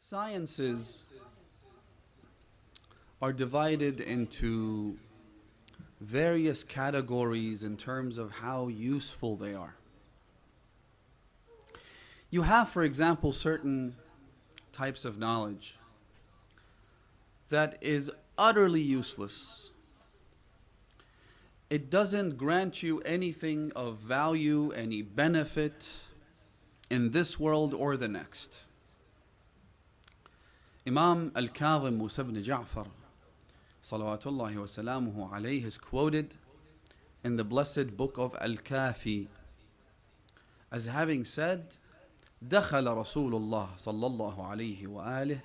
Sciences are divided into various categories in terms of how useful they are. You have, for example, certain types of knowledge that is utterly useless. It doesn't grant you anything of value, any benefit in this world or the next. Imam al-Kadhim Musa ibn Ja'far, salawatullahi wa salamuhu alayhi, is quoted in the blessed book of Al-Kafi as having said, دخل رسول الله صلى الله عليه وآله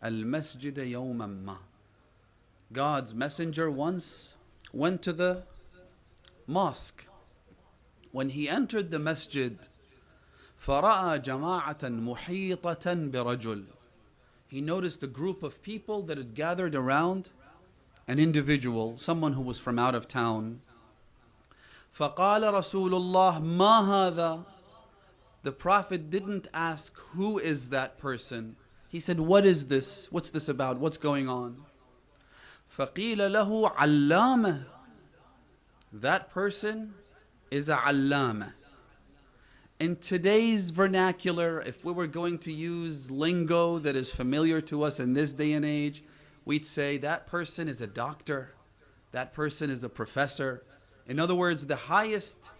المسجد يوما ما. God's messenger once went to the mosque. When he entered the masjid, فرأى جماعة محيطة برجل. He noticed a group of people that had gathered around an individual, someone who was from out of town. فقال رسول الله ما هذا. The Prophet didn't ask, who is that person? He said, what is this? What's this about? What's going on? فقيل له علامة. That person is a allama. In today's vernacular, if we were going to use lingo that is familiar to us in this day and age, we'd say that person is a doctor, that person is a professor. In other words, the highest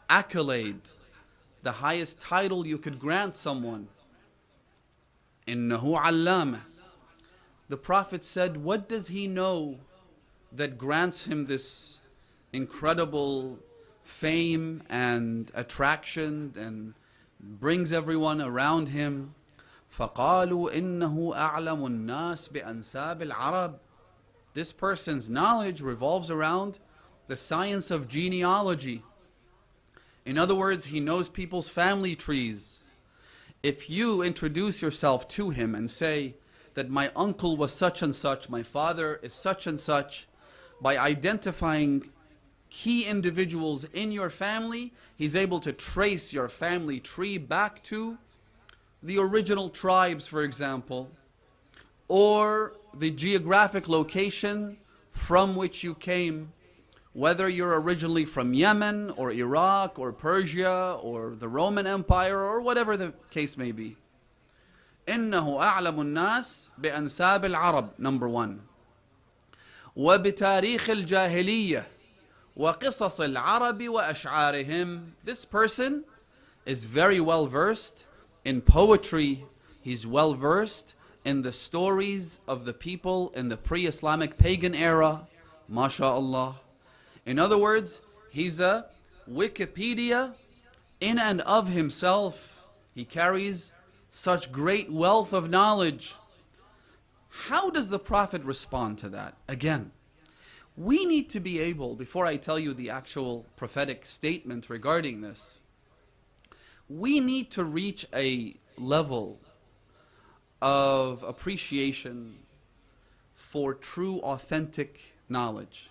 accolade, the highest title you could grant someone. إنه علامة. The Prophet said, what does he know that grants him this incredible fame and attraction and brings everyone around him? فقالوا إنه أعلم الناس بأنساب العرب. This person's knowledge revolves around the science of genealogy. In other words, he knows people's family trees. If you introduce yourself to him and say that my uncle was such and such, my father is such and such, by identifying key individuals in your family, he's able to trace your family tree back to the original tribes, for example, or the geographic location from which you came, whether you're originally from Yemen or Iraq or Persia or the Roman Empire or whatever the case may be. إنه أعلم الناس بأنساب العرب, number one. وبتاريخ الجاهلية وقصص العرب وأشعارهم. This person is very well versed in poetry. He's well versed in the stories of the people in the pre-Islamic pagan era. MashaAllah. In other words, he's a Wikipedia in and of himself. He carries such great wealth of knowledge. How does the Prophet respond to that? Again, we need to be able, before I tell you the actual prophetic statement regarding this, we need to reach a level of appreciation for true, authentic knowledge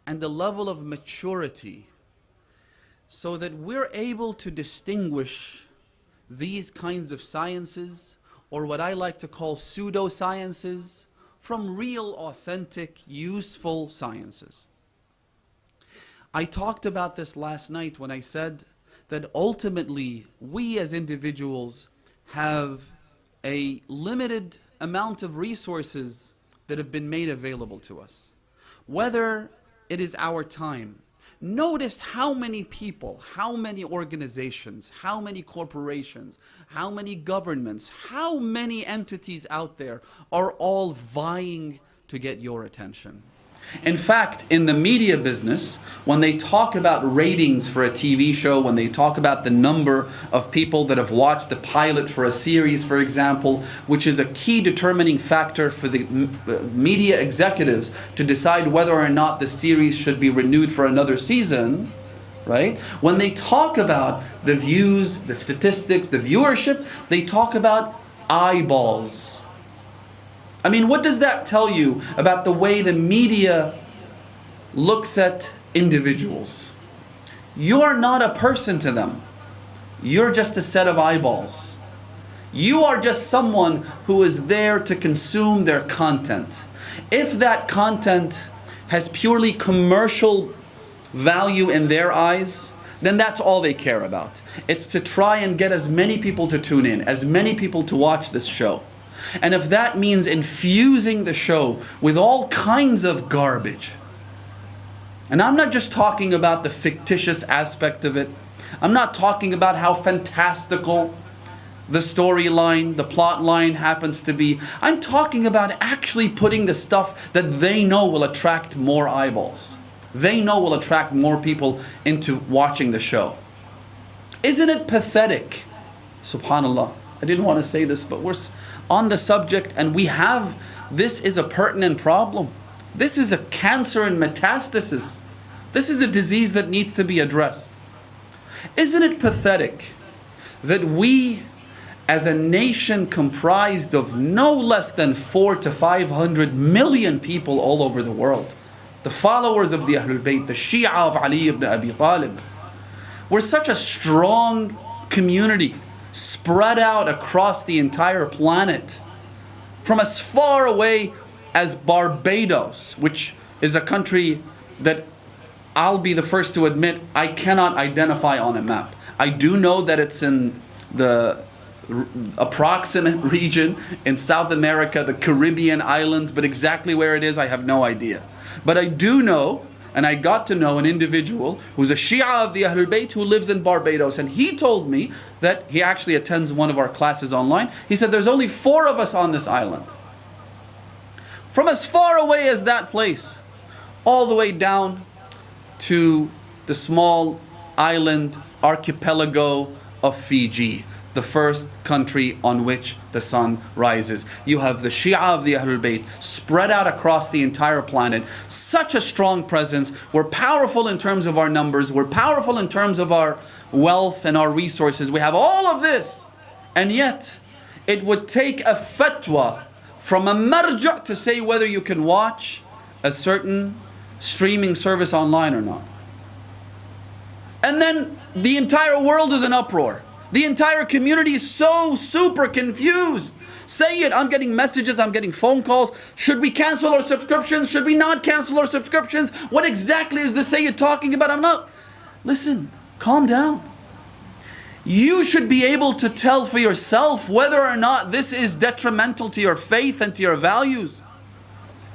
and the level of maturity so that we're able to distinguish these kinds of sciences, or what I like to call pseudosciences, from real, authentic, useful sciences. I talked about this last night when I said that ultimately we as individuals have a limited amount of resources that have been made available to us. Whether it is our time. Notice how many people, how many organizations, how many corporations, how many governments, how many entities out there are all vying to get your attention. In fact, in the media business, when they talk about ratings for a TV show, when they talk about the number of people that have watched the pilot for a series, for example, which is a key determining factor for the media executives to decide whether or not the series should be renewed for another season, right? When they talk about the views, the statistics, the viewership, they talk about eyeballs. I mean, what does that tell you about the way the media looks at individuals? You're not a person to them. You're just a set of eyeballs. You are just someone who is there to consume their content. If that content has purely commercial value in their eyes, then that's all they care about. It's to try and get as many people to tune in, as many people to watch this show. And if that means infusing the show with all kinds of garbage, and I'm not just talking about the fictitious aspect of it, I'm not talking about how fantastical the storyline, the plot line happens to be. I'm talking about actually putting the stuff that they know will attract more eyeballs. They know will attract more people into watching the show. Isn't it pathetic? Subhanallah. I didn't want to say this, but we're on the subject and this is a pertinent problem. This is a cancer and metastasis. This is a disease that needs to be addressed. Isn't it pathetic that we, as a nation comprised of no less than 400 to 500 million people all over the world, the followers of the Ahlul Bayt, the Shia of Ali ibn Abi Talib, we're such a strong community spread out across the entire planet, from as far away as Barbados, which is a country that I'll be the first to admit I cannot identify on a map. I do know that it's in the approximate region in South America, the Caribbean islands, but exactly where it is I have no idea. But I do know, and I got to know an individual who's a Shia of the Ahlul Bayt who lives in Barbados, and he told me that he actually attends one of our classes online. He said there's only 4 of us on this island. From as far away as that place, all the way down to the small island archipelago of Fiji, the first country on which the sun rises. You have the Shia of the Ahlul Bayt spread out across the entire planet. Such a strong presence. We're powerful in terms of our numbers. We're powerful in terms of our wealth and our resources. We have all of this. And yet, it would take a fatwa from a marja to say whether you can watch a certain streaming service online or not. And then the entire world is in uproar. The entire community is so super confused. Say it, I'm getting messages, I'm getting phone calls. Should we cancel our subscriptions? Should we not cancel our subscriptions? What exactly is the Sayyid talking about? I'm not. Listen, calm down. You should be able to tell for yourself whether or not this is detrimental to your faith and to your values.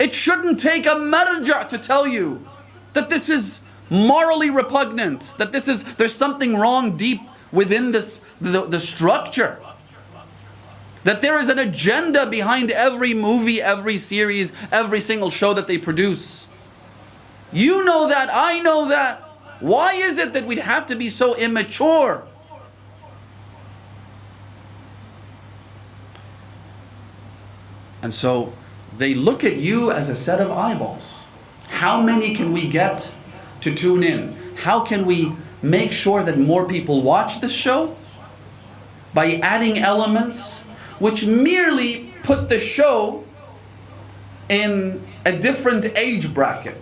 It shouldn't take a marja to tell you that this is morally repugnant, that there's something wrong deep within the structure, that there is an agenda behind every movie, every series, every single show that they produce. You know that, I know that. Why is it that we'd have to be so immature? And so they look at you as a set of eyeballs. How many can we get to tune in? How can we make sure that more people watch this show? By adding elements which merely put the show in a different age bracket.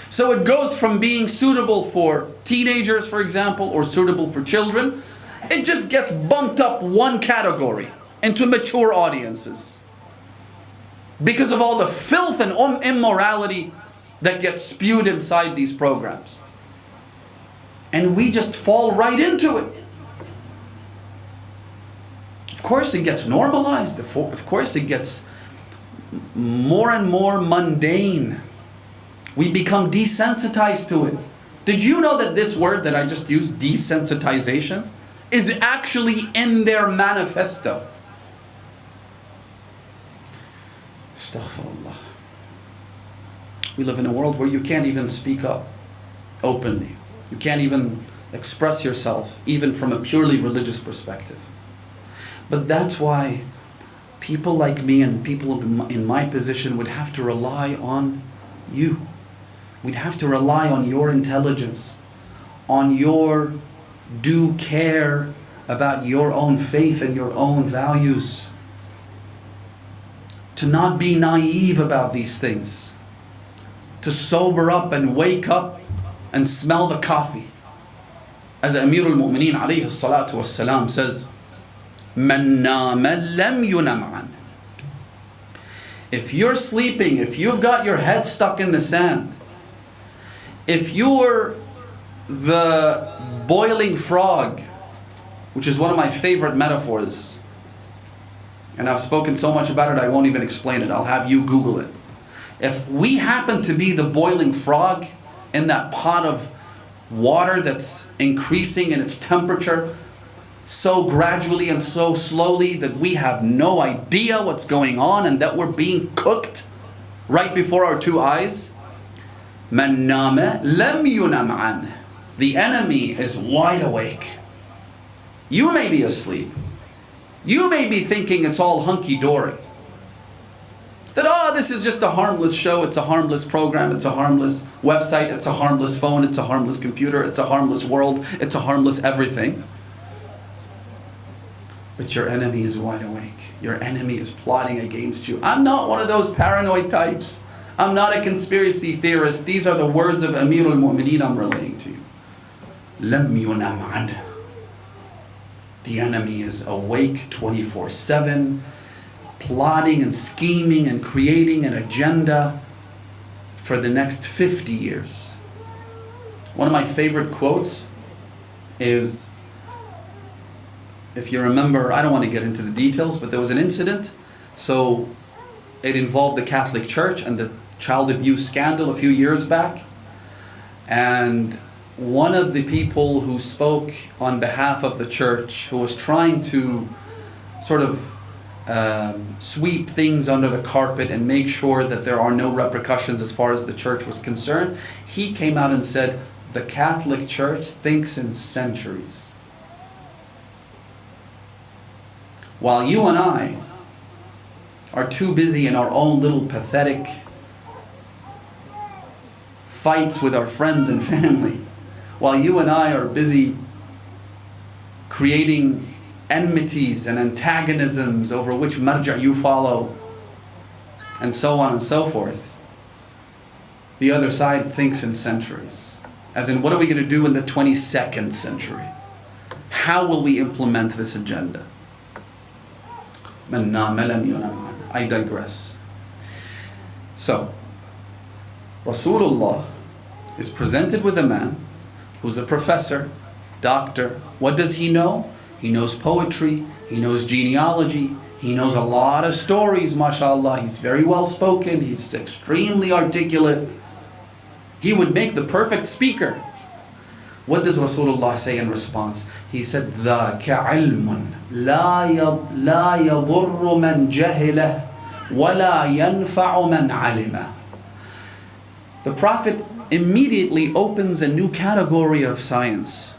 So it goes from being suitable for teenagers, for example, or suitable for children. It just gets bumped up one category into mature audiences, because of all the filth and immorality that gets spewed inside these programs. And we just fall right into it. Of course it gets normalized. Of course it gets more and more mundane. We become desensitized to it. Did you know that this word that I just used, desensitization, is actually in their manifesto? Astaghfirullah. We live in a world where you can't even speak up openly. You can't even express yourself, even from a purely religious perspective. But that's why people like me and people in my position would have to rely on you. We'd have to rely on your intelligence, on your due care about your own faith and your own values. To not be naive about these things. To sober up and wake up and smell the coffee. As Amir al-Mu'mineen alayhi salatu wassalam says, مَنْ نَامَ لَمْ يُنَمْ عَنْهُ. If you're sleeping, if you've got your head stuck in the sand, if you're the boiling frog, which is one of my favorite metaphors, and I've spoken so much about it I won't even explain it, I'll have you Google it. If we happen to be the boiling frog in that pot of water that's increasing in its temperature so gradually and so slowly that we have no idea what's going on and that we're being cooked right before our two eyes, مَنْ نَامَ لَمْ يُنَمْ عَنْهُ. The enemy is wide awake. You may be asleep. You may be thinking it's all hunky-dory. That, oh, this is just a harmless show, it's a harmless program, it's a harmless website, it's a harmless phone, it's a harmless computer, it's a harmless world, it's a harmless everything. But your enemy is wide awake. Your enemy is plotting against you. I'm not one of those paranoid types. I'm not a conspiracy theorist. These are the words of Amir al-Mu'mineen I'm relaying to you. لَمْ يُنَمْ عَنْهُ. The enemy is awake 24/7, plotting and scheming and creating an agenda for the next 50 years. One of my favorite quotes is, if you remember, I don't want to get into the details, but there was an incident. So it involved the Catholic Church and the child abuse scandal a few years back. And one of the people who spoke on behalf of the church, who was trying to sort of sweep things under the carpet and make sure that there are no repercussions as far as the church was concerned, he came out and said, the Catholic Church thinks in centuries. While you and I are too busy in our own little pathetic fights with our friends and family, while you and I are busy creating enmities and antagonisms over which marja you follow, and so on and so forth, the other side thinks in centuries. As in, what are we going to do in the 22nd century? How will we implement this agenda? I digress. So, Rasulullah is presented with a man who's a professor, doctor. What does he know? He knows poetry, he knows genealogy, he knows a lot of stories, mashallah. He's very well spoken, he's extremely articulate. He would make the perfect speaker. What does Rasulullah say in response? He said, ذَاكَ عِلْمٌ لَا يَضُرُّ مَنْ جَهِلَهُ وَلَا يَنْفَعُ مَنْ عَلِمَهُ. The Prophet immediately opens a new category of science.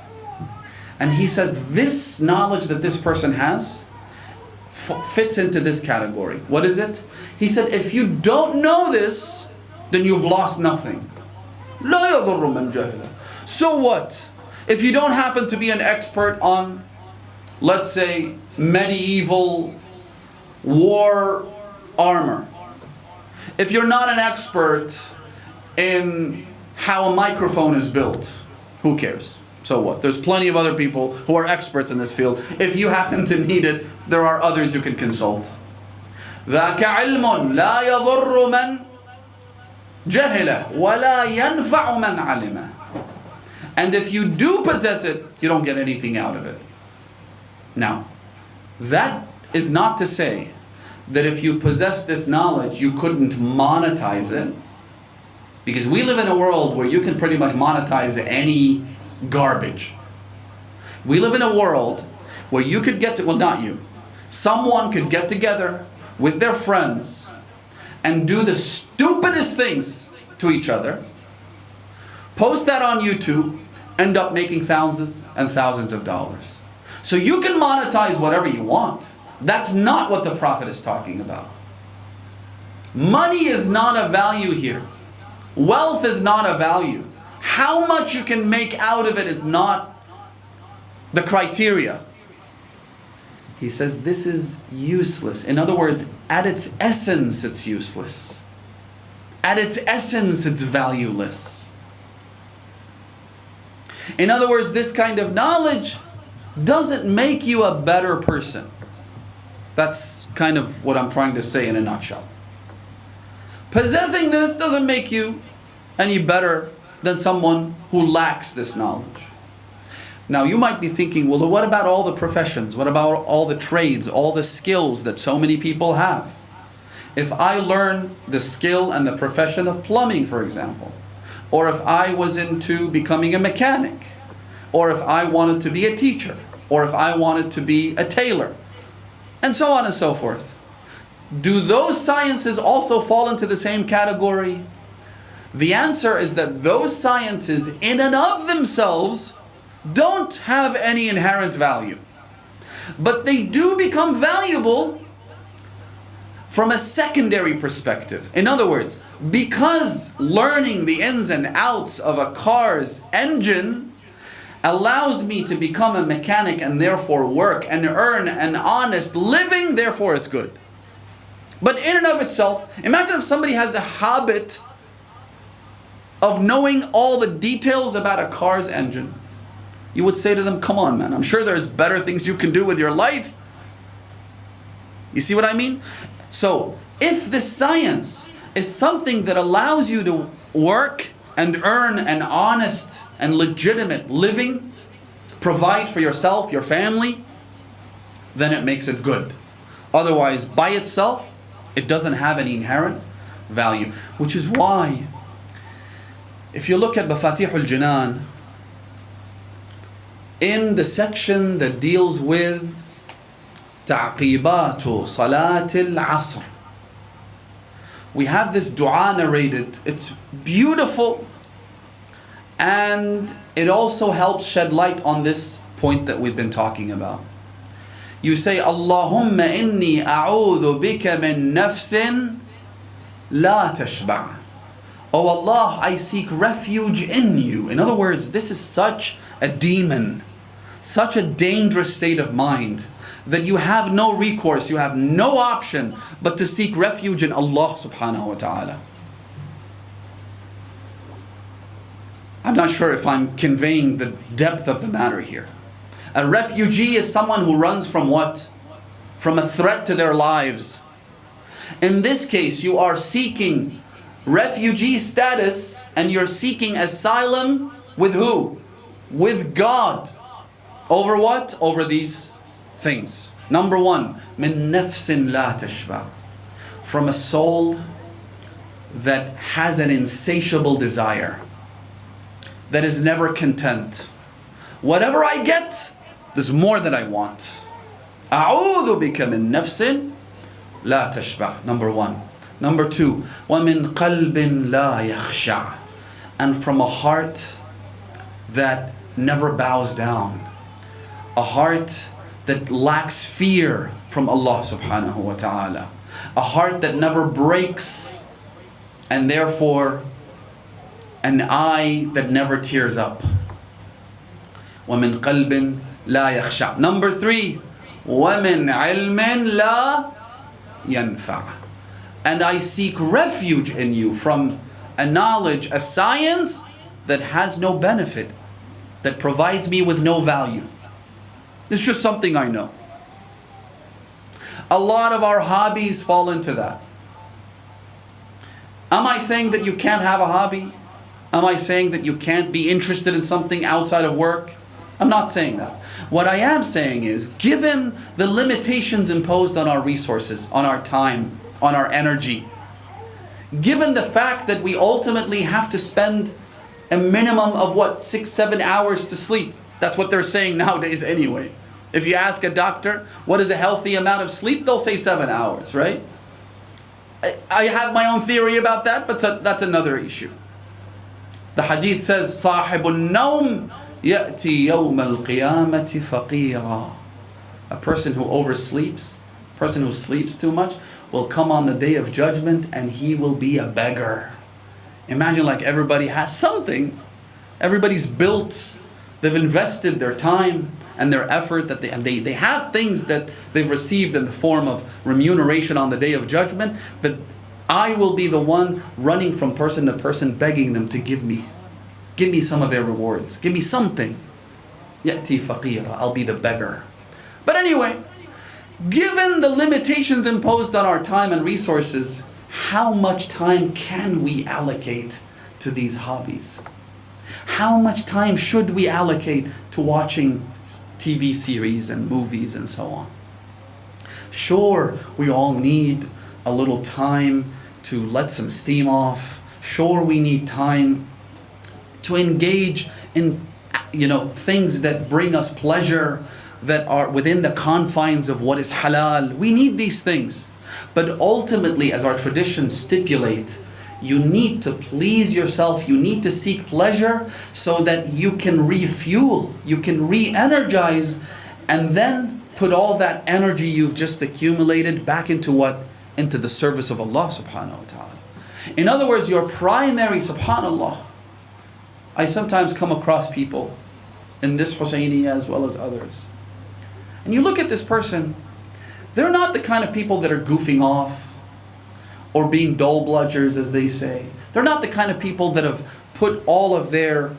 And he says, this knowledge that this person has fits into this category. What is it? He said, if you don't know this, then you've lost nothing. لَا يَضُرُّ مَنْ جَهِلَهُ. So what? If you don't happen to be an expert on, let's say, medieval war armor. If you're not an expert in how a microphone is built, who cares? So what? There's plenty of other people who are experts in this field. If you happen to need it, there are others you can consult. ذَاكَ عِلْمٌ لَا يَضُرُّ مَنْ جَهِلَهُ وَلَا يَنْفَعُ مَنْ عَلِمَهُ. And if you do possess it, you don't get anything out of it. Now, that is not to say that if you possess this knowledge, you couldn't monetize it. Because we live in a world where you can pretty much monetize any garbage. We live in a world where you could get to, well, not you, someone could get together with their friends and do the stupidest things to each other, post that on YouTube, end up making thousands and thousands of dollars. So you can monetize whatever you want. That's not what the Prophet is talking about. Money is not a value here. Wealth is not a value. How much you can make out of it is not the criteria. He says this is useless. In other words, at its essence, it's useless. At its essence, it's valueless. In other words, this kind of knowledge doesn't make you a better person. That's kind of what I'm trying to say in a nutshell. Possessing this doesn't make you any better than someone who lacks this knowledge. Now you might be thinking, well, what about all the professions? What about all the trades, all the skills that so many people have? If I learn the skill and the profession of plumbing, for example, or if I was into becoming a mechanic, or if I wanted to be a teacher, or if I wanted to be a tailor, and so on and so forth, do those sciences also fall into the same category? The answer is that those sciences in and of themselves don't have any inherent value. But they do become valuable from a secondary perspective. In other words, because learning the ins and outs of a car's engine allows me to become a mechanic and therefore work and earn an honest living, therefore it's good. But in and of itself, imagine if somebody has a habit of knowing all the details about a car's engine. You would say to them, come on, man, I'm sure there's better things you can do with your life. You see what I mean? So, if this science is something that allows you to work and earn an honest and legitimate living, provide for yourself, your family, then it makes it good. Otherwise, by itself, it doesn't have any inherent value. Which is why, if you look at Mafatihul Jinan, in the section that deals with Ta'qibatu Salatil Asr, we have this dua narrated. It's beautiful, and it also helps shed light on this point that we've been talking about. You say, Allahumma inni a'udhu bika min nafsin la tashba'. Oh Allah, I seek refuge in you. In other words, this is such a demon, such a dangerous state of mind, that you have no recourse, you have no option but to seek refuge in Allah subhanahu wa ta'ala. I'm not sure if I'm conveying the depth of the matter here. A refugee is someone who runs from what? From a threat to their lives. In this case, you are seeking refugee status and you're seeking asylum with who? With God. Over what? Over these things. Number one, min nafsin la tashba', from a soul that has an insatiable desire, that is never content. Whatever I get, there's more that I want. A'udhu bika min nafsin la tashba'. Number one. Number two, wa min qalbin la yakhsha', and from a heart that never bows down. A heart that lacks fear from Allah subhanahu wa ta'ala. A heart that never breaks, and therefore an eye that never tears up. وَمِن قَلْبٍ لَا يَخْشَعْ. Number three, وَمِن عِلْمٍ لَا يَنْفَعْ. And I seek refuge in you from a knowledge, a science that has no benefit, that provides me with no value. It's just something I know. A lot of our hobbies fall into that. Am I saying that you can't have a hobby? Am I saying that you can't be interested in something outside of work? I'm not saying that. What I am saying is, given the limitations imposed on our resources, on our time, on our energy, given the fact that we ultimately have to spend a minimum of 6-7 hours to sleep. That's what they're saying nowadays anyway. If you ask a doctor, what is a healthy amount of sleep? They'll say 7 hours, right? I have my own theory about that, but that's another issue. The hadith says, صَاحِبُ النَّوْمِ يَأْتِي يَوْمَ الْقِيَامَةِ فَقِيرًا. A person who oversleeps, a person who sleeps too much, will come on the day of judgment and he will be a beggar. Imagine, like, everybody has something. Everybody's built. They've invested their time and their effort, that they have things that they've received in the form of remuneration on the day of judgment, but I will be the one running from person to person, begging them to give me some of their rewards, give me something. Ya'ti faqira, I'll be the beggar. But anyway, Given the limitations imposed on our time and resources, how much time can we allocate to these hobbies? How much time should we allocate to watching TV series and movies and so on? Sure, we all need a little time to let some steam off. Sure, we need time to engage in, things that bring us pleasure, that are within the confines of what is halal. We need these things. But ultimately, as our traditions stipulate, you need to please yourself, you need to seek pleasure so that you can refuel, you can re-energize, and then put all that energy you've just accumulated back into what? Into the service of Allah subhanahu wa ta'ala. In other words, your primary, subhanallah, I sometimes come across people in this Husayniya as well as others. And you look at this person, they're not the kind of people that are goofing off or being dull bludgers, as they say. They're not the kind of people that have put all of their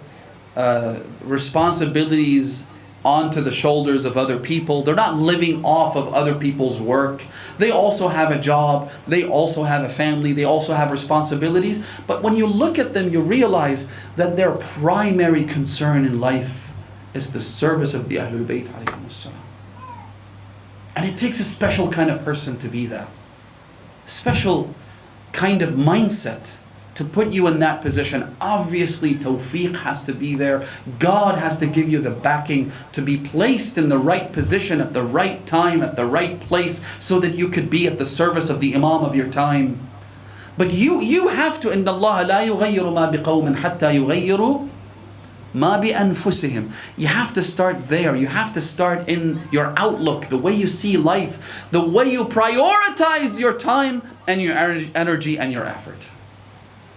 responsibilities onto the shoulders of other people. They're not living off of other people's work. They also have a job. They also have a family. They also have responsibilities. But when you look at them, you realize that their primary concern in life is the service of the Ahlul Bayt alayhim as-salam. And it takes a special kind of person to be that. Special kind of mindset to put you in that position. Obviously, tawfiq has to be there. God has to give you the backing to be placed in the right position at the right time, at the right place, so that you could be at the service of the Imam of your time. But you have to, إِنَّ اللَّهَ لَا يُغَيِّرُ مَا بِقَوْمٍ حَتَّى يُغَيِّرُوا مَا بِأَنفُسِهِمْ. You have to start there. You have to start in your outlook, the way you see life, the way you prioritize your time and your energy and your effort.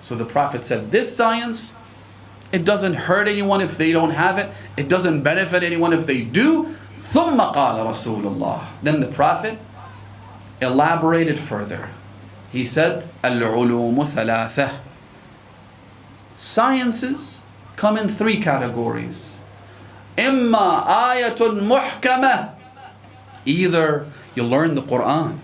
So the Prophet said, this science, it doesn't hurt anyone if they don't have it. It doesn't benefit anyone if they do. ثُمَّ قَالَ رَسُولُ اللَّهِ. Then the Prophet elaborated further. He said, الْعُلُومُ ثَلَاثَةٌ. Sciences come in three categories. إِمَّا آيَةٌ مُحْكَمَةٌ. Either you learn the Quran,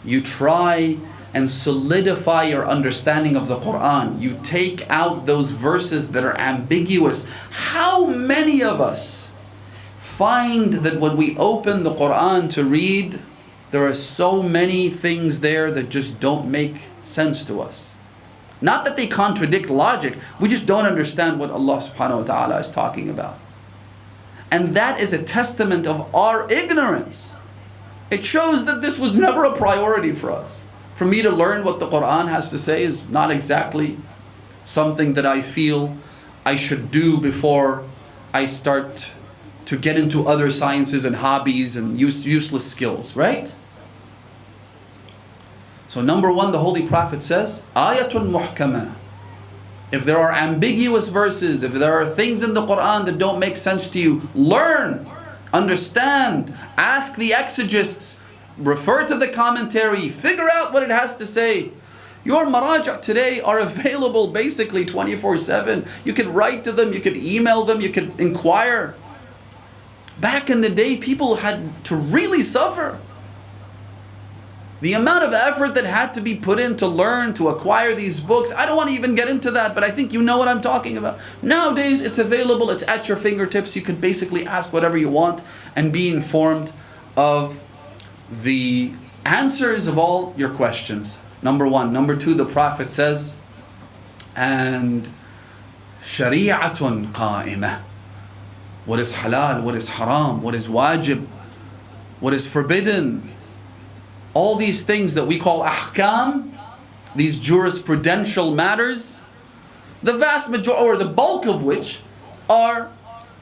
you try and solidify your understanding of the Quran, you take out those verses that are ambiguous. How many of us find that when we open the Quran to read, there are so many things there that just don't make sense to us? Not that they contradict logic, we just don't understand what Allah subhanahu wa ta'ala is talking about. And that is a testament of our ignorance. It shows that this was never a priority for us. For me to learn what the Quran has to say is not exactly something that I feel I should do before I start to get into other sciences and hobbies and useless skills, right? So number one, the Holy Prophet says, Ayatun muhkama. If there are ambiguous verses, if there are things in the Quran that don't make sense to you, learn, understand, ask the exegists, refer to the commentary, figure out what it has to say. Your maraja' today are available basically 24/7. You can write to them, you can email them, you can inquire. Back in the day, people had to really suffer. The amount of effort that had to be put in to learn, to acquire these books, I don't want to even get into that, but I think you know what I'm talking about. Nowadays, it's available, it's at your fingertips. You can basically ask whatever you want and be informed of the answers of all your questions. Number one. Number two, the Prophet says, and shari'atun qa'imah. What is halal, what is haram, what is wajib, what is forbidden. All these things that we call ahkam, these jurisprudential matters, the vast majority, or the bulk of which, are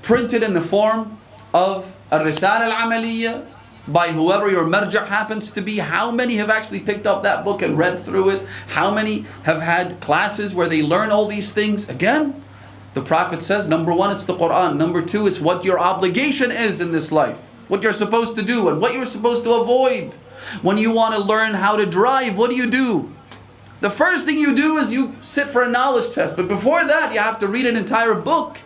printed in the form of al-risala al-amaliyya, by whoever your marja' happens to be. How many have actually picked up that book and read through it? How many have had classes where they learn all these things? Again, the Prophet says, number one, it's the Quran. Number two, it's what your obligation is in this life. What you're supposed to do and what you're supposed to avoid. When you want to learn how to drive, what do? The first thing you do is you sit for a knowledge test. But before that, you have to read an entire book.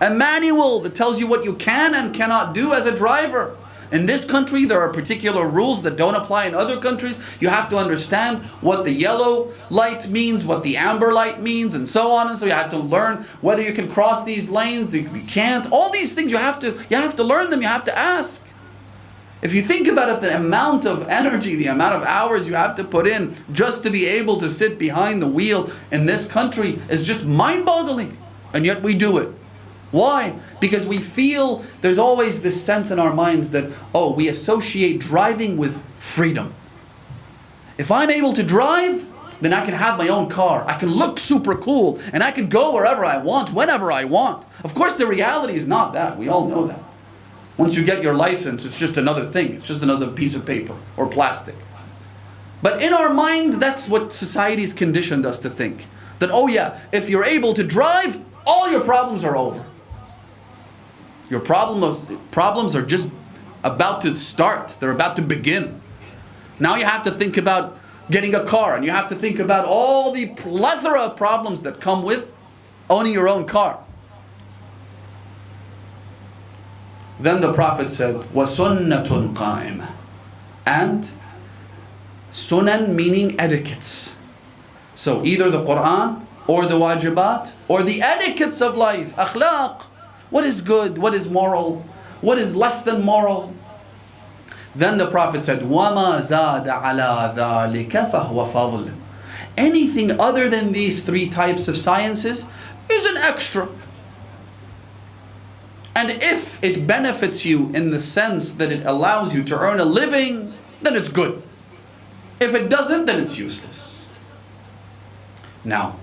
A manual that tells you what you can and cannot do as a driver. In this country, there are particular rules that don't apply in other countries. You have to understand what the yellow light means, what the amber light means, and so on. And so you have to learn whether you can cross these lanes, you can't. All these things you have to learn them, you have to ask. If you think about it, the amount of energy, the amount of hours you have to put in just to be able to sit behind the wheel in this country is just mind-boggling. And yet we do it. Why? Because we feel there's always this sense in our minds that, oh, we associate driving with freedom. If I'm able to drive, then I can have my own car. I can look super cool and I can go wherever I want, whenever I want. Of course, the reality is not that. We all know that. Once you get your license, it's just another thing. It's just another piece of paper or plastic. But in our mind, that's what society's conditioned us to think. That, oh yeah, if you're able to drive, all your problems are over. Your problems are just about to start. They're about to begin. Now you have to think about getting a car, and you have to think about all the plethora of problems that come with owning your own car. Then the Prophet said, وَسُنَّةٌ قَائِمَةٌ. And sunan meaning etiquettes. So either the Quran or the wajibat or the etiquettes of life, akhlaq. What is good? What is moral? What is less than moral? Then the Prophet said, وَمَا زَادَ عَلَى ذَلِكَ فَهُوَ فَضْلٌ. Anything other than these three types of sciences is an extra. And if it benefits you in the sense that it allows you to earn a living, then it's good. If it doesn't, then it's useless. Now,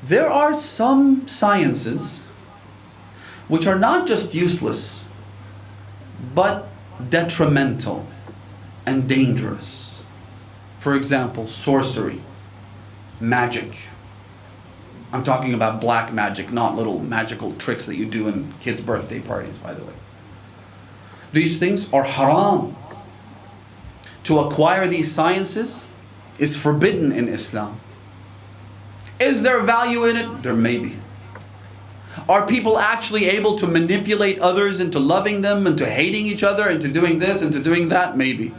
there are some sciences which are not just useless, but detrimental and dangerous. For example, sorcery, magic. I'm talking about black magic, not little magical tricks that you do in kids' birthday parties, by the way. These things are haram. To acquire these sciences is forbidden in Islam. Is there value in it? There may be. Are people actually able to manipulate others into loving them, into hating each other, into doing this, into doing that? Maybe.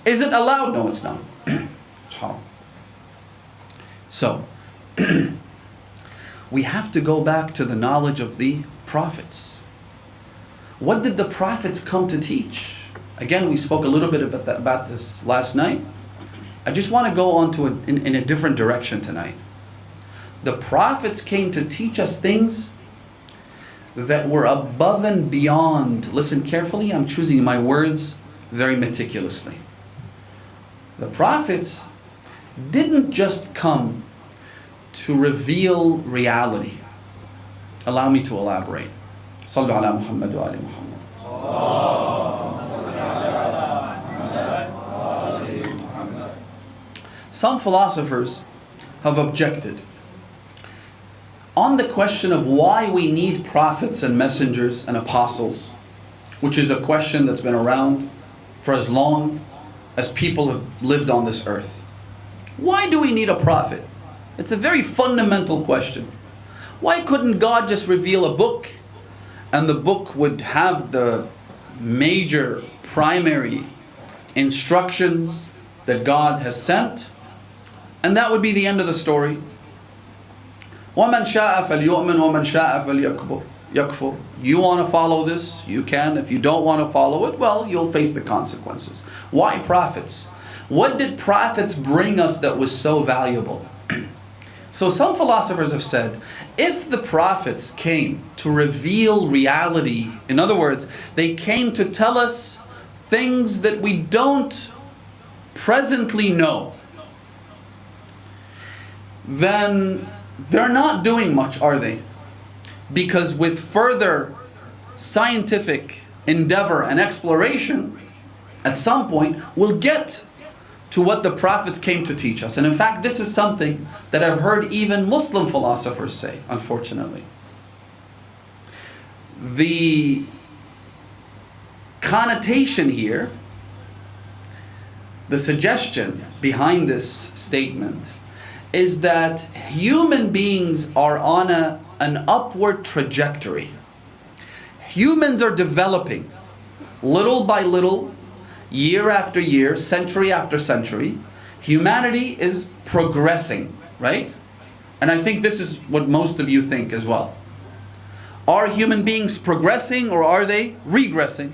Is it allowed? No, it's not. It's haram. So, we have to go back to the knowledge of the prophets. What did the prophets come to teach? Again, we spoke a little bit about this last night. I just want to go on to in a different direction tonight. The prophets came to teach us things that were above and beyond. Listen carefully, I'm choosing my words very meticulously. The prophets didn't just come to reveal reality. Allow me to elaborate. Sallu ala Muhammad wa ali Muhammad. Some philosophers have objected on the question of why we need prophets and messengers and apostles, which is a question that's been around for as long as people have lived on this earth. Why do we need a prophet? It's a very fundamental question. Why couldn't God just reveal a book and the book would have the major primary instructions that God has sent, and that would be the end of the story? وَمَنْ شَاءَ فَلْيُؤْمِنْ وَمَنْ شَاءَ فَلْيَكْفُرْ. You want to follow this? You can. If you don't want to follow it, well, you'll face the consequences. Why prophets? What did prophets bring us that was so valuable? So some philosophers have said, if the prophets came to reveal reality, in other words, they came to tell us things that we don't presently know, then they're not doing much, are they? Because with further scientific endeavor and exploration, at some point we'll get to what the prophets came to teach us. And in fact, this is something that I've heard even Muslim philosophers say, unfortunately. The connotation here, the suggestion behind this statement, is that human beings are on an upward trajectory. Humans are developing. little by little, year after year, century after century, humanity is progressing, right? And I think this is what most of you think as well. Are human beings progressing or are they regressing?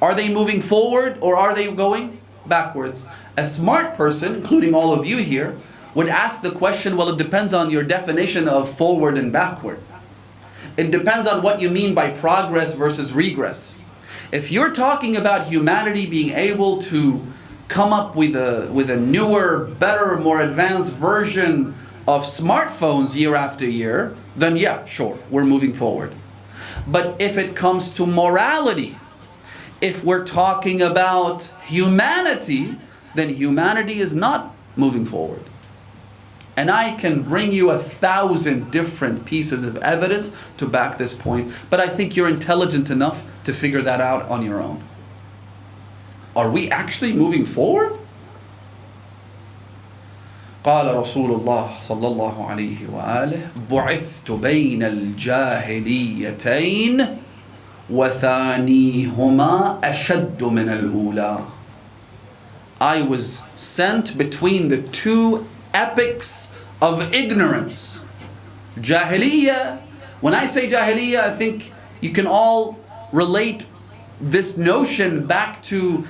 Are they moving forward or are they going backwards? A smart person, including all of you here, would ask the question, well, it depends on your definition of forward and backward. It depends on what you mean by progress versus regress. If you're talking about humanity being able to come up with a newer, better, more advanced version of smartphones year after year, then yeah, sure, we're moving forward. But if it comes to morality, if we're talking about humanity, then humanity is not moving forward. And I can bring you 1,000 different pieces of evidence to back this point, but I think you're intelligent enough to figure that out on your own. Are we actually moving forward? قال رسول الله صلى الله عليه وآله بعثت بين الجاهليتين وثانيهما أشد من الأولى. I was sent between the two epics of ignorance. Jahiliyyah. When I say Jahiliyyah, I think you can all relate this notion back to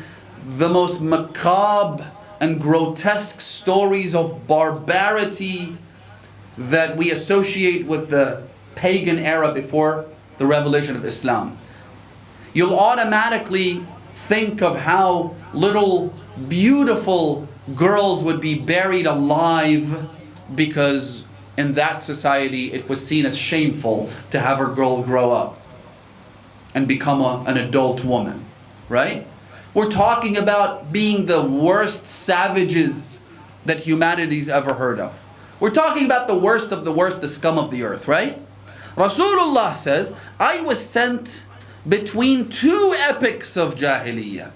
the most macabre and grotesque stories of barbarity that we associate with the pagan era before the revelation of Islam. You'll automatically think of how little beautiful girls would be buried alive because in that society it was seen as shameful to have a girl grow up and become an adult woman, right? We're talking about being the worst savages that humanity's ever heard of. We're talking about the worst of the worst, the scum of the earth, right? Rasulullah says, I was sent between two epics of Jahiliyyah,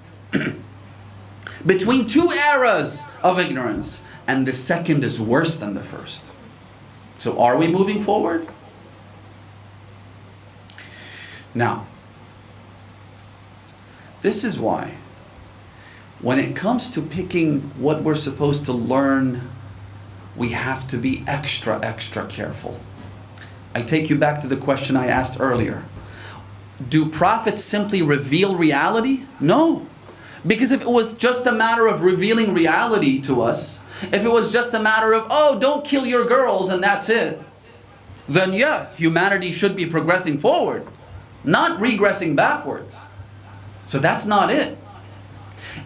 between two eras of ignorance, and the second is worse than the first. So are we moving forward? Now, this is why when it comes to picking what we're supposed to learn, we have to be extra careful. I take you back to the question I asked earlier. Do prophets simply reveal reality? No. Because if it was just a matter of revealing reality to us, if it was just a matter of, oh, don't kill your girls and that's it, then yeah, humanity should be progressing forward, not regressing backwards. So that's not it.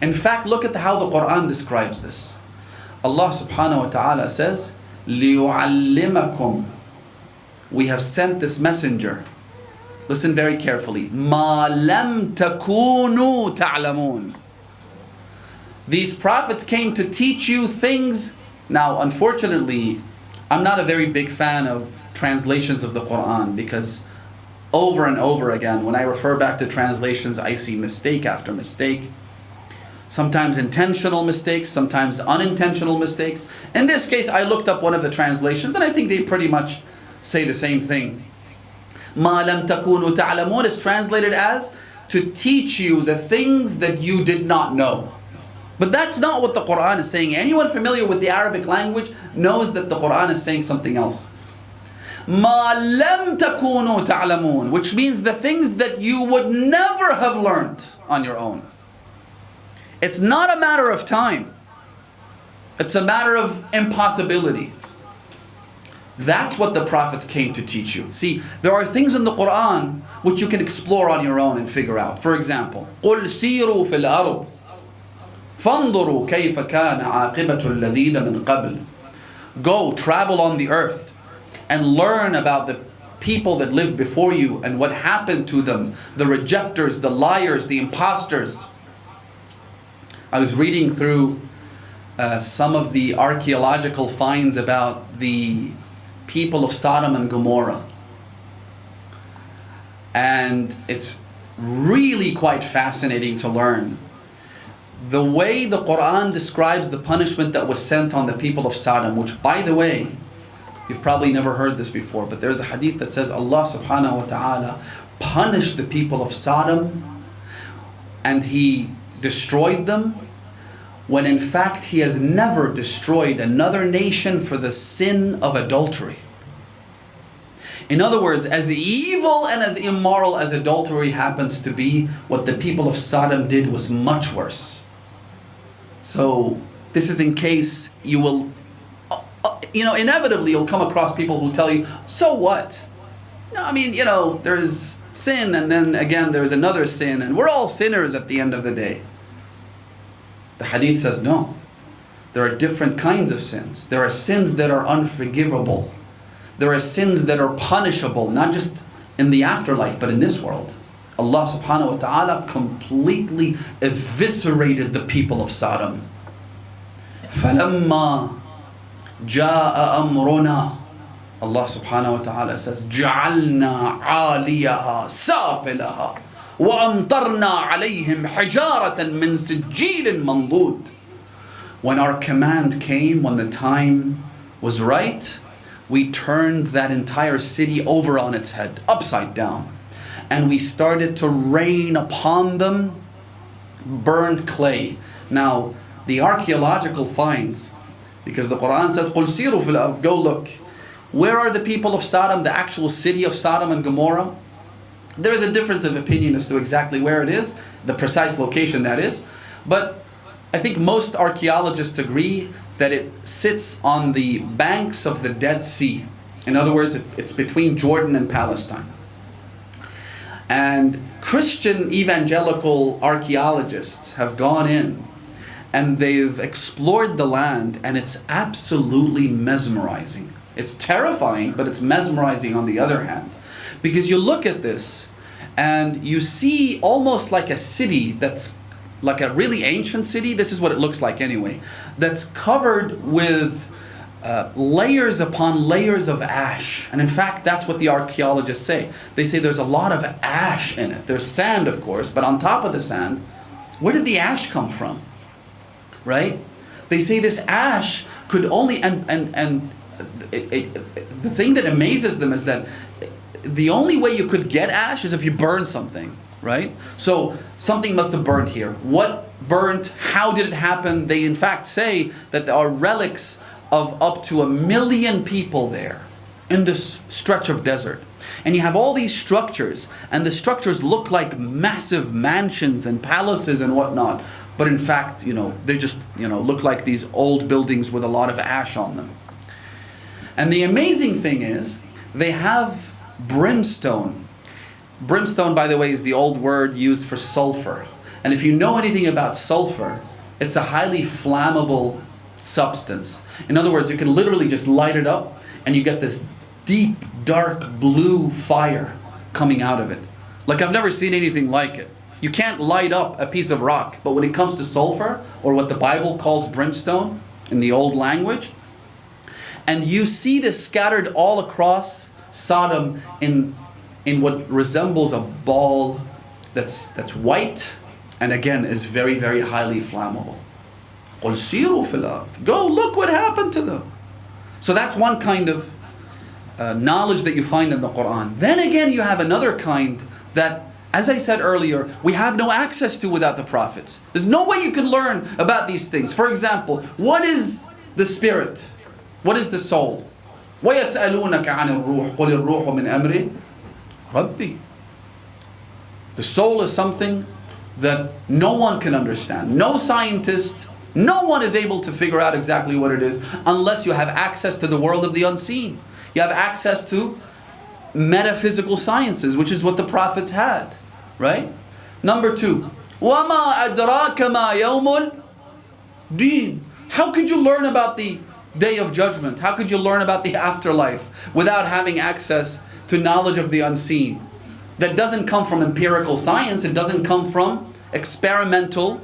In fact, look at how the Quran describes this. Allah subhanahu wa ta'ala says, لِيُعَلِّمَكُمْ. We have sent this messenger. Listen very carefully. مَا لَمْ تَكُونُوا تَعْلَمُونَ. These prophets came to teach you things. Now, unfortunately, I'm not a very big fan of translations of the Quran because over and over again, when I refer back to translations, I see mistake after mistake. Sometimes intentional mistakes, sometimes unintentional mistakes. In this case, I looked up one of the translations and I think they pretty much say the same thing. مَا لَمْ تَكُونُوا تَعْلَمُونَ is translated as to teach you the things that you did not know. But that's not what the Quran is saying. Anyone familiar with the Arabic language knows that the Quran is saying something else. مَا لَمْ تَكُونُوا تَعْلَمُونَ, which means the things that you would never have learned on your own. It's not a matter of time. It's a matter of impossibility. That's what the prophets came to teach you. See, there are things in the Quran which you can explore on your own and figure out. For example, قُلْ سِيرُوا فِي الْأَرْضِ فَانْظُرُوا كَيْفَ كَانَ عَاقِبَةُ الَّذِينَ مِنْ قَبْلِ. Go, travel on the earth and learn about the people that lived before you and what happened to them, the rejectors, the liars, the imposters. I was reading through some of the archaeological finds about the people of Sodom and Gomorrah. And it's really quite fascinating to learn the way the Quran describes the punishment that was sent on the people of Sodom, which, by the way, you've probably never heard this before, but there's a hadith that says Allah subhanahu wa ta'ala punished the people of Sodom and he destroyed them, when in fact he has never destroyed another nation for the sin of adultery. In other words, as evil and as immoral as adultery happens to be, what the people of Sodom did was much worse. So this is in case you will, inevitably you'll come across people who tell you, so what? No, I mean, there's sin, and then again there's another sin, and we're all sinners at the end of the day. The hadith says no. There are different kinds of sins. There are sins that are unforgivable. There are sins that are punishable, not just in the afterlife, but in this world. Allah subhanahu wa ta'ala completely eviscerated the people of Sodom. فَلَمَّا جَاءَ أَمْرُنَا, Allah subhanahu wa ta'ala says, جَعَلْنَا عَالِيَهَا سَافِلَهَا وَأَمْطَرْنَا عَلَيْهِمْ حِجَارَةً مِّن سِجِّيلٍ مَنْضُودٍ. When our command came, when the time was right, we turned that entire city over on its head, upside down. And we started to rain upon them burned clay. Now, the archaeological finds, because the Quran says, قُلْ سِيرُوا فِي الْأَرْضِ, go look. Where are the people of Sodom, the actual city of Sodom and Gomorrah? There is a difference of opinion as to exactly where it is, the precise location that is. But I think most archaeologists agree that it sits on the banks of the Dead Sea. In other words, it's between Jordan and Palestine. And Christian evangelical archaeologists have gone in and they've explored the land, and it's absolutely mesmerizing. It's terrifying, but it's mesmerizing on the other hand. Because you look at this and you see almost like a city that's like a really ancient city. This is what it looks like anyway. That's covered with layers upon layers of ash. And in fact, that's what the archaeologists say. They say there's a lot of ash in it. There's sand, of course, but on top of the sand, where did the ash come from? Right? They say this ash could only, the thing that amazes them is that the only way you could get ash is if you burn something, right? So something must have burned here. What burnt? How did it happen? They in fact say that there are relics of up to 1 million people there in this stretch of desert. And you have all these structures, and the structures look like massive mansions and palaces and whatnot. But in fact, they just, look like these old buildings with a lot of ash on them. And the amazing thing is, they have brimstone. Brimstone, by the way, is the old word used for sulfur. And if you know anything about sulfur, it's a highly flammable substance. In other words, you can literally just light it up and you get this deep, dark blue fire coming out of it. Like I've never seen anything like it. You can't light up a piece of rock, but when it comes to sulfur, or what the Bible calls brimstone in the old language, and you see this scattered all across Sodom in what resembles a ball that's white, and again is very, very highly flammable. قُلْ سِيرُوا فِي الْأَرْضِ, go look what happened to them. So that's one kind of knowledge that you find in the Quran. Then again, you have another kind that, as I said earlier, we have no access to without the prophets. There's no way you can learn about these things. For example, what is the spirit? What is the soul? وَيَسْأَلُونَكَ عَنِ الرُّوحِ قُلِ الرُّوحُ مِنْ أَمْرِ رَبِّي. The soul is something that no one can understand. No scientist, no one is able to figure out exactly what it is unless you have access to the world of the unseen. You have access to metaphysical sciences, which is what the prophets had, right? Number two, وَمَا أَدْرَاكَ مَا يَوْمُ الدِّينِ. How could you learn about the day of judgment? How could you learn about the afterlife without having access to knowledge of the unseen? That doesn't come from empirical science. It doesn't come from experimental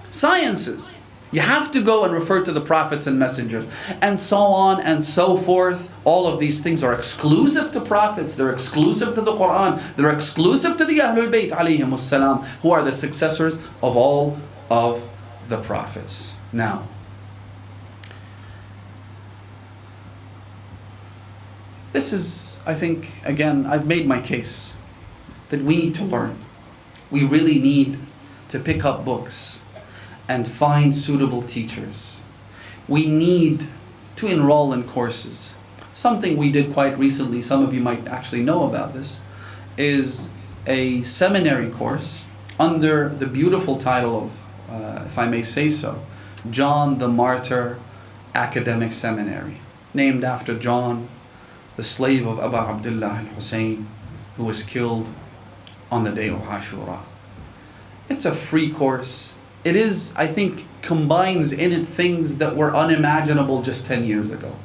sciences. You have to go and refer to the prophets and messengers, and so on and so forth. All of these things are exclusive to prophets. They're exclusive to the Quran. They're exclusive to the Ahlul Bayt alayhimus salam, who are the successors of all of the prophets. Now, this is, I think, again, I've made my case that we need to learn. We really need to pick up books and find suitable teachers. We need to enroll in courses. Something we did quite recently, some of you might actually know about this, is a seminary course under the beautiful title of, if I may say so, John the Martyr Academic Seminary, named after John, the slave of Abu Abdullah al-Hussein, who was killed on the day of Ashura. It's a free course. It is, I think, combines in it things that were unimaginable just 10 years ago.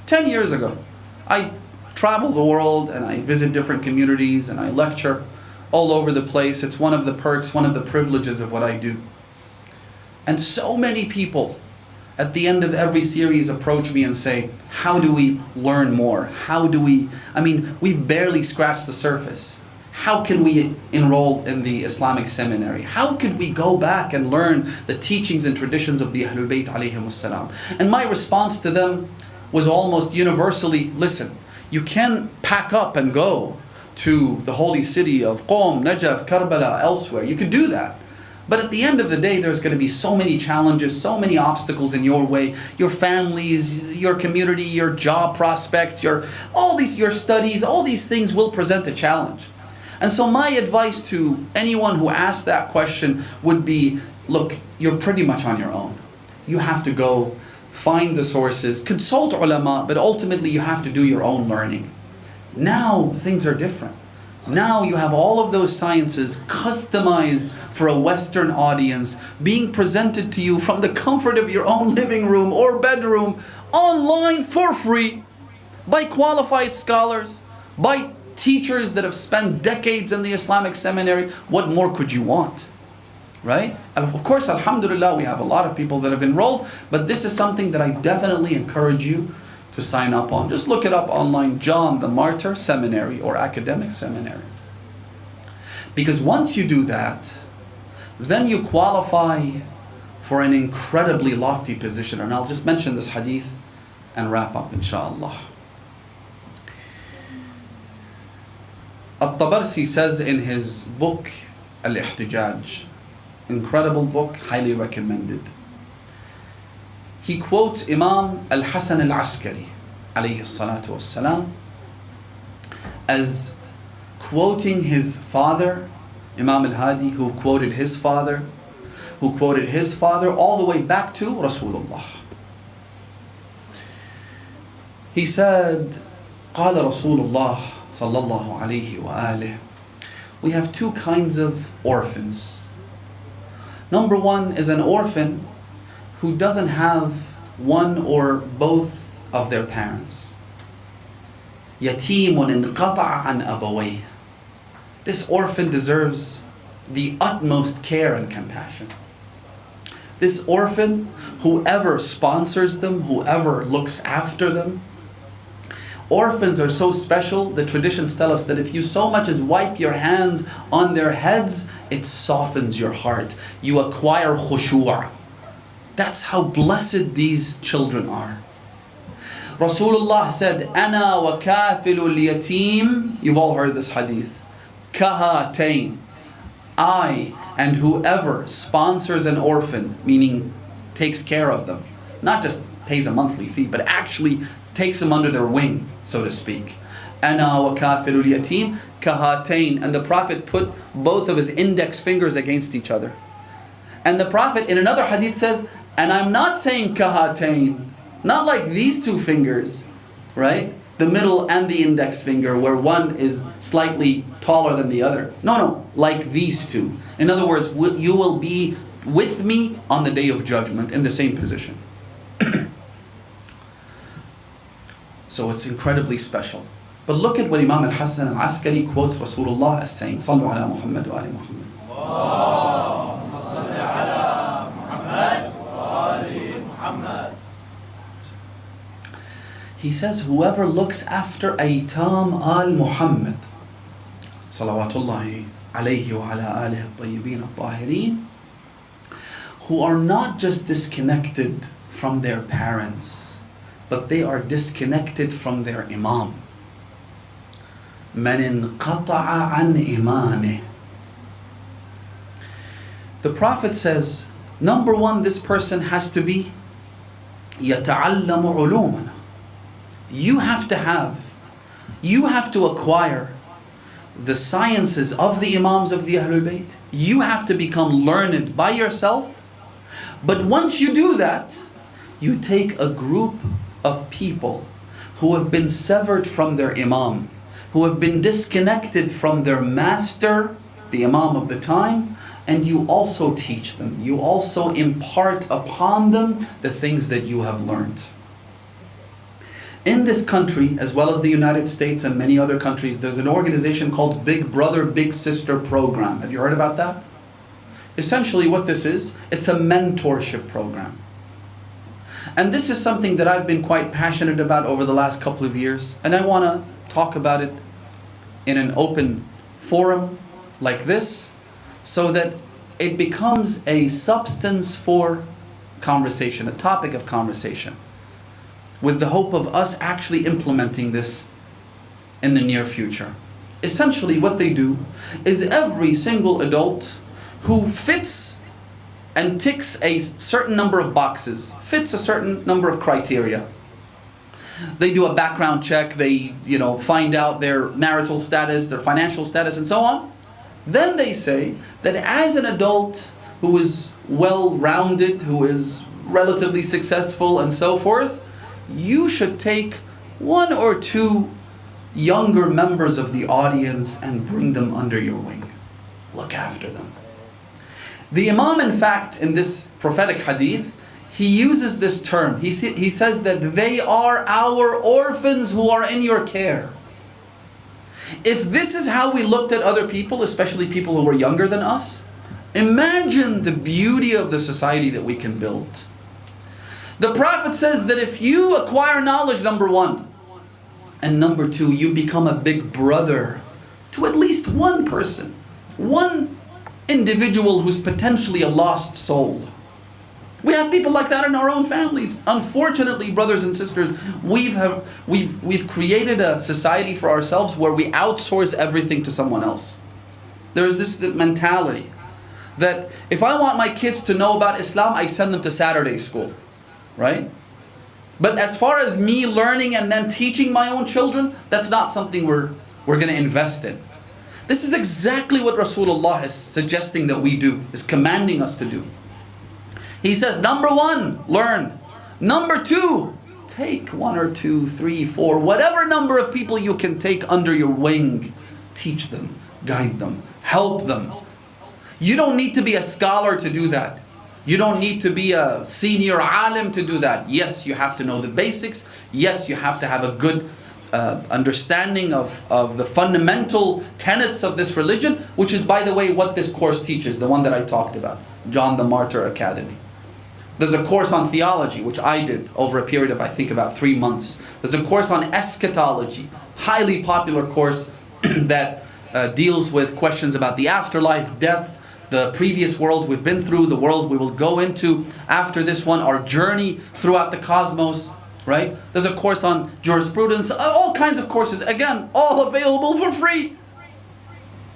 10 years ago, I travel the world and I visit different communities and I lecture all over the place. It's one of the perks, one of the privileges of what I do. And so many people at the end of every series approach me and say, how do we learn more? We've barely scratched the surface. How can we enroll in the Islamic seminary? How could we go back and learn the teachings and traditions of the Ahlul Bayt alayhimus salam? And my response to them was almost universally, listen, you can pack up and go to the holy city of Qom, Najaf, Karbala, elsewhere. You could do that. But at the end of the day, there's going to be so many challenges, so many obstacles in your way. Your families, your community, your job prospects, your studies, all these things will present a challenge. And so my advice to anyone who asks that question would be, look, you're pretty much on your own. You have to go find the sources, consult ulama, but ultimately you have to do your own learning. Now things are different. Now you have all of those sciences customized for a Western audience, being presented to you from the comfort of your own living room or bedroom, online for free, by qualified scholars, by teachers that have spent decades in the Islamic seminary. What more could you want? Right? And of course, alhamdulillah, we have a lot of people that have enrolled, but this is something that I definitely encourage you to sign up on. Just look it up online, John the Martyr Seminary or Academic Seminary. Because once you do that, then you qualify for an incredibly lofty position. And I'll just mention this hadith and wrap up, inshallah. At-Tabarsi says in his book, Al-Ihtijaj, incredible book, highly recommended. He quotes Imam Al-Hasan Al-Askari, alayhi salatu wassalam, as quoting his father, Imam Al-Hadi, who quoted his father, all the way back to Rasulullah. He said, قال رسول الله صلى الله عليه وآله, we have two kinds of orphans. Number one is an orphan who doesn't have one or both of their parents. يتيم انقطع عن أبويه. This orphan deserves the utmost care and compassion. This orphan, whoever sponsors them, whoever looks after them. Orphans are so special, the traditions tell us that if you so much as wipe your hands on their heads, it softens your heart. You acquire khushu'. That's how blessed these children are. Rasulullah said, Ana wa kafilul yatim. You've all heard this hadith. Kahatain. I and whoever sponsors an orphan, meaning takes care of them, not just pays a monthly fee, but actually takes them under their wing, so to speak. Ana wa kafilul yatim kahatain. And the Prophet put both of his index fingers against each other. And the Prophet in another hadith says, and I'm not saying kahatain, not like these two fingers, right? The middle and the index finger, where one is slightly taller than the other. No, like these two. In other words, you will be with me on the day of judgment in the same position. So it's incredibly special. But look at what Imam Al-Hasan Al-Askari quotes Rasulullah as saying, Sallu ala Muhammad wa ali Muhammad. Allahumma salli ala Muhammad wa ali Muhammad. He says, whoever looks after Aitam al-Muhammad, salawatullahi alayhi wa ala alihi at-tayyibin at-tahirin, who are not just disconnected from their parents, but they are disconnected from their imam. من انقطع عن إمامه. The Prophet says, number one, this person has to be يَتَعَلَّمُ عُلُومًا. You have to acquire the sciences of the Imams of the Ahlul Bayt. You have to become learned by yourself. But once you do that, you take a group of people who have been severed from their Imam, who have been disconnected from their master, the Imam of the time, and you also teach them. You also impart upon them the things that you have learned. In this country, as well as the United States and many other countries, there's an organization called Big Brother, Big Sister Program. Have you heard about that? Essentially what this is, it's a mentorship program. And this is something that I've been quite passionate about over the last couple of years. And I want to talk about it in an open forum like this, so that it becomes a substance for conversation, a topic of conversation, with the hope of us actually implementing this in the near future. Essentially what they do is every single adult who fits and ticks a certain number of boxes, fits a certain number of criteria. They do a background check, they find out their marital status, their financial status, and so on. Then they say that as an adult who is well-rounded, who is relatively successful and so forth, you should take one or two younger members of the audience and bring them under your wing. Look after them. The Imam, in fact, in this prophetic hadith, he uses this term. He says that they are our orphans who are in your care. If this is how we looked at other people, especially people who were younger than us, imagine the beauty of the society that we can build. The Prophet says that if you acquire knowledge, number one, and number two, you become a big brother to at least one person, one individual who's potentially a lost soul. We have people like that in our own families. Unfortunately, brothers and sisters, we've created a society for ourselves where we outsource everything to someone else. There's this mentality that if I want my kids to know about Islam, I send them to Saturday school, right? But as far as me learning and then teaching my own children, that's not something we're going to invest in. This is exactly what Rasulullah is suggesting that we do, is commanding us to do. He says, number one, learn. Number two, take one or two, three, four, whatever number of people you can take under your wing. Teach them, guide them, help them. You don't need to be a scholar to do that. You don't need to be a senior alim to do that. Yes, you have to know the basics. Yes, you have to have a good understanding of the fundamental tenets of this religion, which is, by the way, what this course teaches, the one that I talked about, John the Martyr Academy. There's a course on theology, which I did over a period of, I think, about 3 months. There's a course on eschatology, highly popular course that deals with questions about the afterlife, death, the previous worlds we've been through, the worlds we will go into after this one, our journey throughout the cosmos, right? There's a course on jurisprudence, all kinds of courses. Again, all available for free.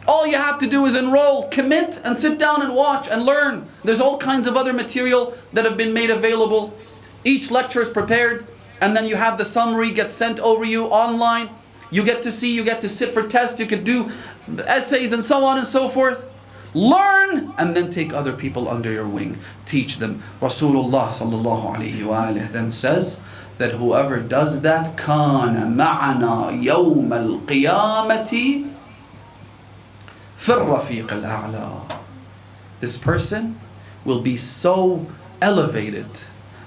All you have to do is enroll, commit, and sit down and watch and learn. There's all kinds of other material that have been made available. Each lecture is prepared, and then you have the summary gets sent over you online. You get to see, you get to sit for tests, you could do essays and so on and so forth. Learn and then take other people under your wing. Teach them. Rasulullah sallallahu alayhi wa alayhi then says that whoever does that, كَانَ مَعَنَا يَوْمَ الْقِيَامَةِ فِي الرَّفِيقِ الْأَعْلَى. This person will be so elevated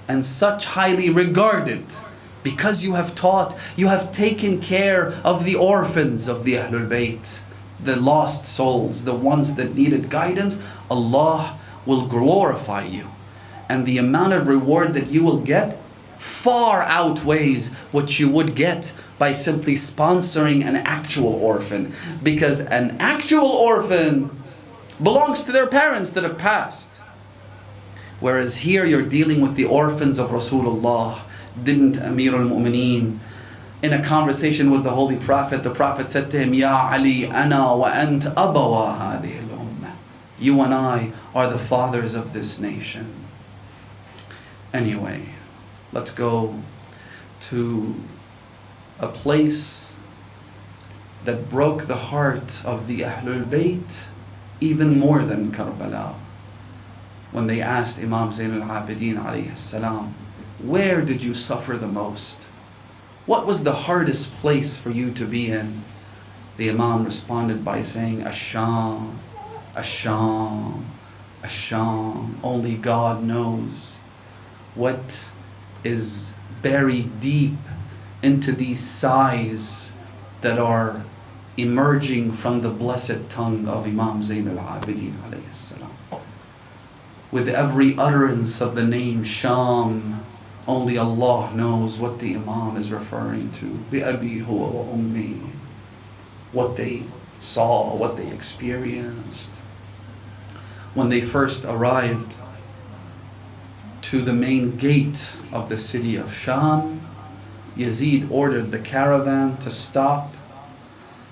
and such highly regarded because you have taught, you have taken care of the orphans of the Ahlul Bayt, the lost souls, the ones that needed guidance. Allah will glorify you, and the amount of reward that you will get far outweighs what you would get by simply sponsoring an actual orphan, because an actual orphan belongs to their parents that have passed, whereas here you're dealing with the orphans of Rasulullah. Didn't Amir al-Mu'mineen, in a conversation with the Holy Prophet, the Prophet said to him, Ya Ali, ana wa ant abawa hadhihi al-ummah. You and I are the fathers of this nation. Anyway, let's go to a place that broke the heart of the Ahlul Bayt even more than Karbala. When they asked Imam Zain al-Abidin alayhi salam, where did you suffer the most? What was the hardest place for you to be in? The Imam responded by saying, Ash-Sham, Ash-Sham, Ash-Sham. Only God knows what is buried deep into these sighs that are emerging from the blessed tongue of Imam Zain al-Abidin alayhi salam. With every utterance of the name Sham, only Allah knows what the Imam is referring to. Bi-abi huwa wa ummi. What they saw, what they experienced. When they first arrived to the main gate of the city of Sham, Yazid ordered the caravan to stop.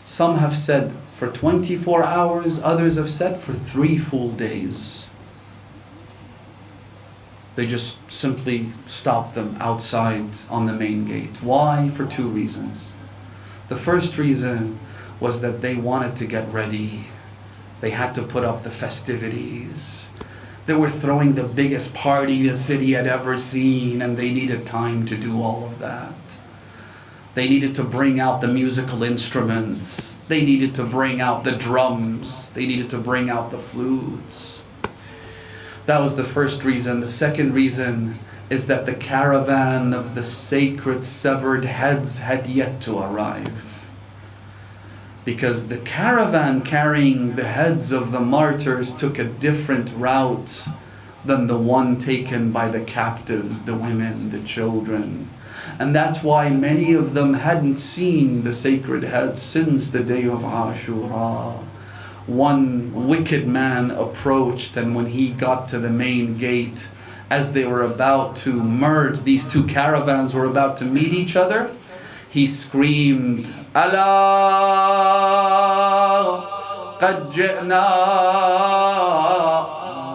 Some have said for 24 hours, others have said for 3 full days. They just simply stopped them outside on the main gate. Why? For 2 reasons. The first reason was that they wanted to get ready. They had to put up the festivities. They were throwing the biggest party the city had ever seen, and they needed time to do all of that. They needed to bring out the musical instruments. They needed to bring out the drums. They needed to bring out the flutes. That was the first reason. The second reason is that the caravan of the sacred severed heads had yet to arrive. Because the caravan carrying the heads of the martyrs took a different route than the one taken by the captives, the women, the children. And that's why many of them hadn't seen the sacred heads since the day of Ashura. One wicked man approached, and when he got to the main gate, as they were about to merge, these 2 caravans were about to meet each other, he screamed, Allah qad ji'na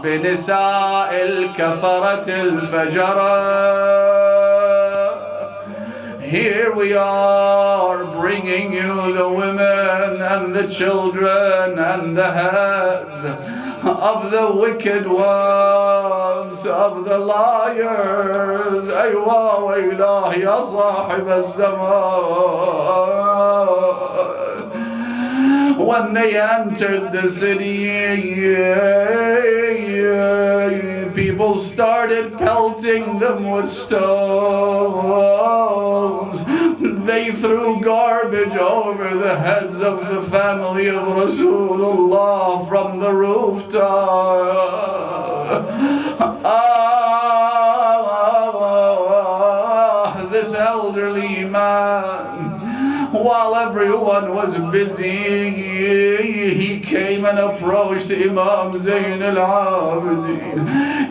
binisa'il kafaratil fajara. Here we are bringing you the women and the children and the heads of the wicked ones, of the liars. Aywa wa ilah ya sahib al-zaman. When they entered the city, people started pelting them with stones. They threw garbage over the heads of the family of Rasulullah from the rooftop. This elderly man, while everyone was busy, he came and approached Imam Zain al-Abidin.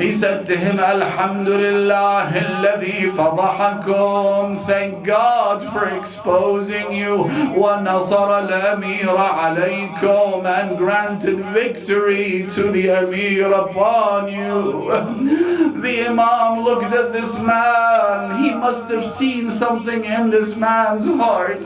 He said to him, Alhamdulillah alladhi fadahakum. Thank God for exposing you. Wa nasara al-amira alaykum, and granted victory to the Amir upon you. The Imam looked at this man. He must have seen something in this man's heart.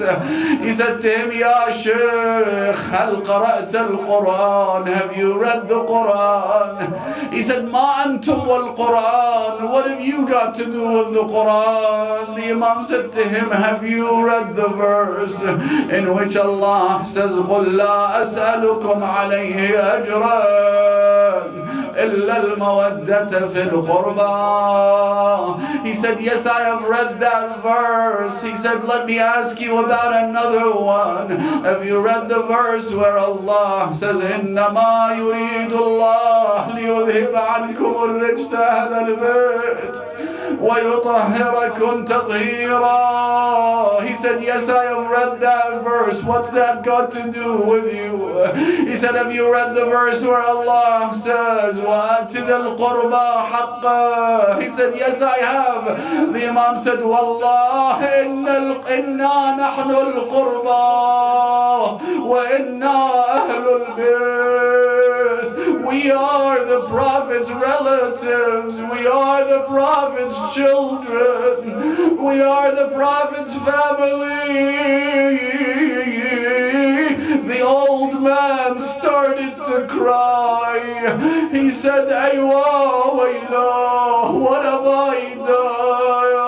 He said to him, Ya Shaykh, hal qara'ta al-Quran? Have you read the Quran? He said, Ma antum wal-Quran. What have you got to do with the Quran? The Imam said to him, have you read the verse in which Allah says, قُلْ لَا أَسْأَلُكُمْ عَلَيْهِ أَجْرًا إِلَّا الْمَوَدَّةَ فِي الْقُرْبَى. He said, yes, I have read that verse. He said, let me ask you about another one. Have you read the verse where Allah says, إِنَّمَا يُرِيدُ اللَّهُ لِيُذْهِبَ عَنْكُمُ الرِّجْسَ أَهْلَ الْبَيْتِ وَيُطَهِّرَكُمْ تَطْهِيرًا. He said, yes, I have read that verse. What's that got to do with you? He said, have you read the verse where Allah says, وَآتِ ذَا الْقُرْبَى حَقًّا? He said, yes, I have. The Imam said, وَاللَّهِ إِنَّا نَحْنُ الْقُرْبَى وَإِنَّا أَهْلُ الْبَيْتِ. We We are the Prophet's relatives. We are the Prophet's children. We are the Prophet's family. The old man started to cry. He said, Aywa wayla, what have I done?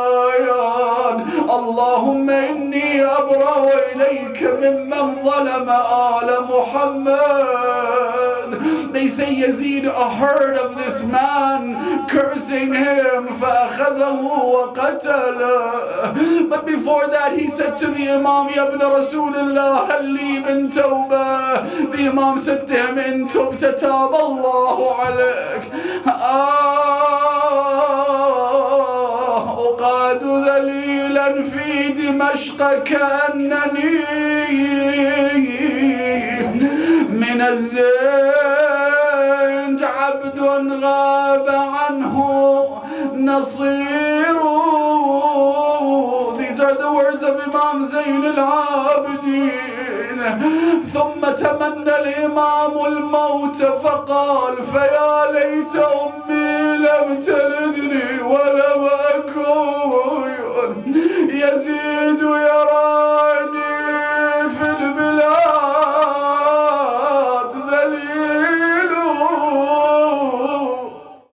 Allahumma inni abra'u ilayka mimman zalama ala Muhammad. They say Yazid heard of this man cursing him, فَأَخَذَهُ وَقَتَلَهُ. But before that he said to the Imam, Ya ibn Rasulullah, هَلْ لِي مِن تَوْبَةٍ. The Imam said to him, إِن تُبْتَ تَابَ اللَّهُ عَلَيْكَ. أقعد ذليلا في دمشق كأنني من الزنج عبد غاب عنه نصير. These are the words of Imam Zayn al-Abidin. ثم تمنى الإمام الموت فقال فيا ليت أمي لم تلدني ولم أكن. Yazid